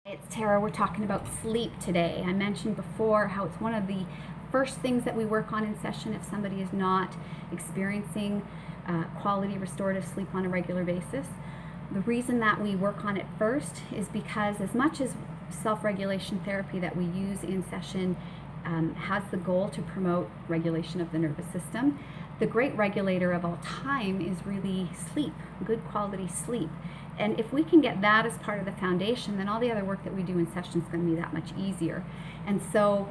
It's Tara. We're talking about sleep today. I mentioned before how it's one of the first things that we work on in session if somebody is not experiencing quality restorative sleep on a regular basis. The reason that we work on it first is because as much as self-regulation therapy that we use in session has the goal to promote regulation of the nervous system, the great regulator of all time is really sleep, good quality sleep. And if we can get that as part of the foundation, then all the other work that we do in session is going to be that much easier. And so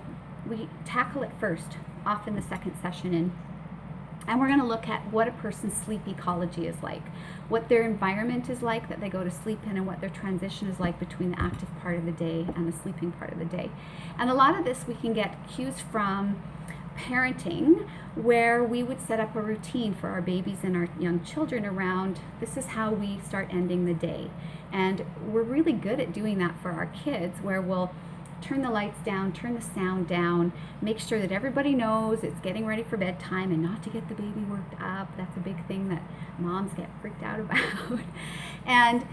we tackle it first, often the second session in. And we're going to look at what a person's sleep ecology is like, what their environment is like that they go to sleep in, and what their transition is like between the active part of the day and the sleeping part of the day. And a lot of this we can get cues from parenting, where we would set up a routine for our babies and our young children around this is how we start ending the day. And we're really good at doing that for our kids, where we'll turn the lights down, turn the sound down, make sure that everybody knows it's getting ready for bedtime and not to get the baby worked up. That's a big thing that moms get freaked out about. And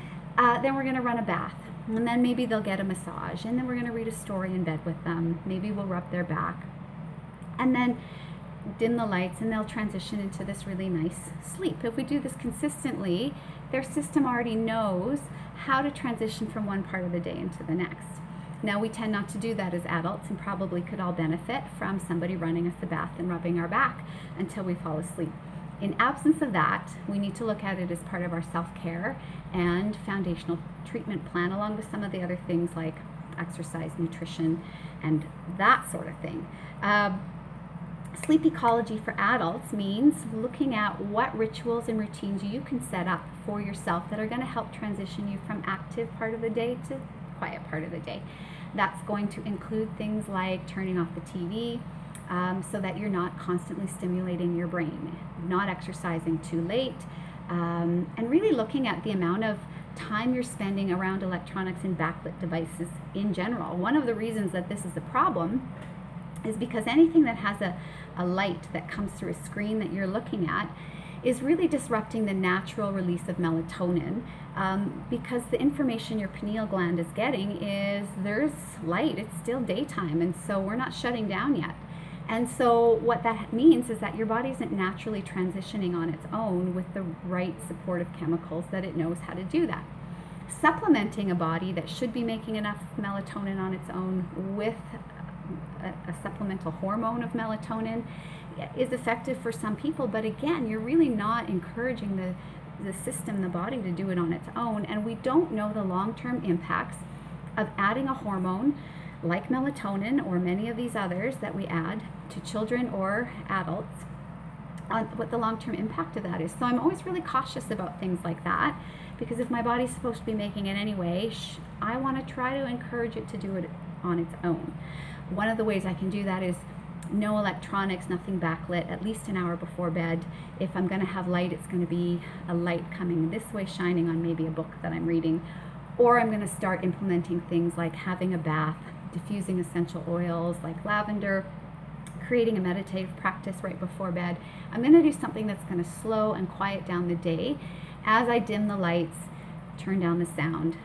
then we're going to run a bath. And then maybe they'll get a massage. And then we're going to read a story in bed with them. Maybe we'll rub their back. And then dim the lights, and they'll transition into this really nice sleep. If we do this consistently, their system already knows how to transition from one part of the day into the next. Now, we tend not to do that as adults, and probably could all benefit from somebody running us a bath and rubbing our back until we fall asleep. In absence of that, we need to look at it as part of our self-care and foundational treatment plan, along with some of the other things like exercise, nutrition, and that sort of thing. Sleep ecology for adults means looking at what rituals and routines you can set up for yourself that are going to help transition you from active part of the day to quiet part of the day. That's going to include things like turning off the TV so that you're not constantly stimulating your brain, not exercising too late, and really looking at the amount of time you're spending around electronics and backlit devices in general. One of the reasons that this is a problem is because anything that has a light that comes through a screen that you're looking at is really disrupting the natural release of melatonin, because the information your pineal gland is getting is there's light, it's still daytime, and so we're not shutting down yet. And so what that means is that your body isn't naturally transitioning on its own with the right supportive chemicals that it knows how to do that. Supplementing a body that should be making enough melatonin on its own with a supplemental hormone of melatonin is effective for some people, but again, you're really not encouraging the system, the body, to do it on its own. And we don't know the long-term impacts of adding a hormone like melatonin or many of these others that we add to children or adults, on what the long-term impact of that is. So I'm always really cautious about things like that, because if my body's supposed to be making it anyway, I want to try to encourage it to do it on its own. One of the ways I can do that is no electronics, nothing backlit, at least an hour before bed. If I'm going to have light, it's going to be a light coming this way, shining on maybe a book that I'm reading. Or I'm going to start implementing things like having a bath, diffusing essential oils like lavender, creating a meditative practice right before bed. I'm going to do something that's going to slow and quiet down the day as I dim the lights, turn down the sound,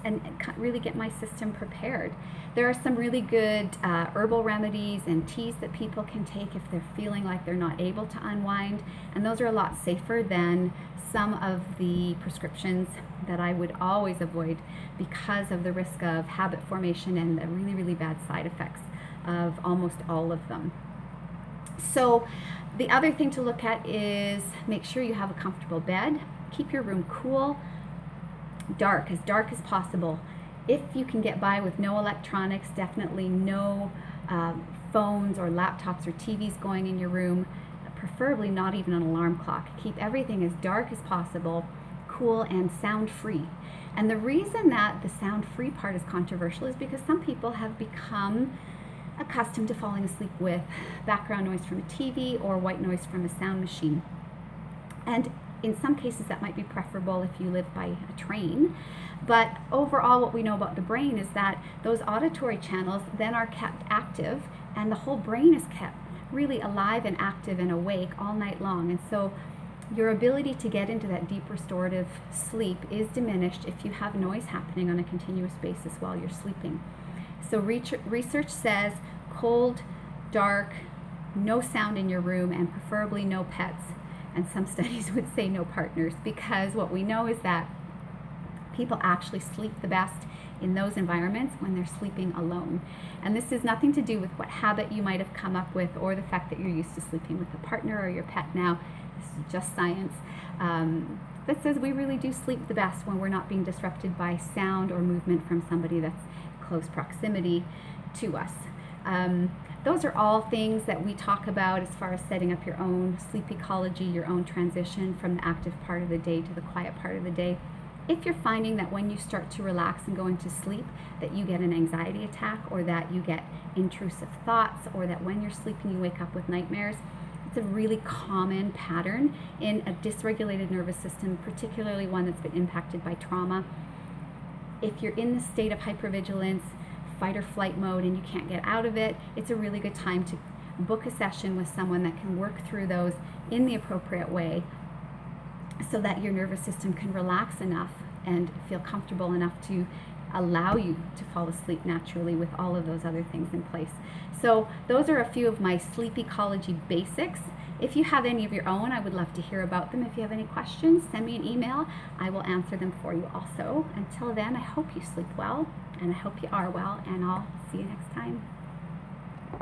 and really get my system prepared. There are some really good herbal remedies and teas that people can take if they're feeling like they're not able to unwind, and those are a lot safer than some of the prescriptions that I would always avoid because of the risk of habit formation and the really, really bad side effects of almost all of them. So the other thing to look at is make sure you have a comfortable bed, keep your room cool, dark as possible. If you can get by with no electronics, definitely no phones or laptops or TVs going in your room, preferably not even an alarm clock. Keep everything as dark as possible, cool, and sound free. And the reason that the sound free part is controversial is because some people have become accustomed to falling asleep with background noise from a TV or white noise from a sound machine. And in some cases that might be preferable if you live by a train, but overall what we know about the brain is that those auditory channels then are kept active, and the whole brain is kept really alive and active and awake all night long. And so your ability to get into that deep restorative sleep is diminished if you have noise happening on a continuous basis while you're sleeping. So research says cold, dark, no sound in your room, and preferably no pets. And some studies would say no partners, because what we know is that people actually sleep the best in those environments when they're sleeping alone. And this is nothing to do with what habit you might have come up with or the fact that you're used to sleeping with a partner or your pet now. This is just science that says we really do sleep the best when we're not being disrupted by sound or movement from somebody that's close proximity to us. Those are all things that we talk about as far as setting up your own sleep ecology, your own transition from the active part of the day to the quiet part of the day. If you're finding that when you start to relax and go into sleep that you get an anxiety attack, or that you get intrusive thoughts, or that when you're sleeping you wake up with nightmares, it's a really common pattern in a dysregulated nervous system, particularly one that's been impacted by trauma. If you're in the state of hypervigilance, fight or flight mode, and you can't get out of it, it's a really good time to book a session with someone that can work through those in the appropriate way so that your nervous system can relax enough and feel comfortable enough to allow you to fall asleep naturally with all of those other things in place. So those are a few of my sleep ecology basics. If you have any of your own, I would love to hear about them. If you have any questions, send me an email. I will answer them for you also. Until then, I hope you sleep well, and I hope you are well, and I'll see you next time.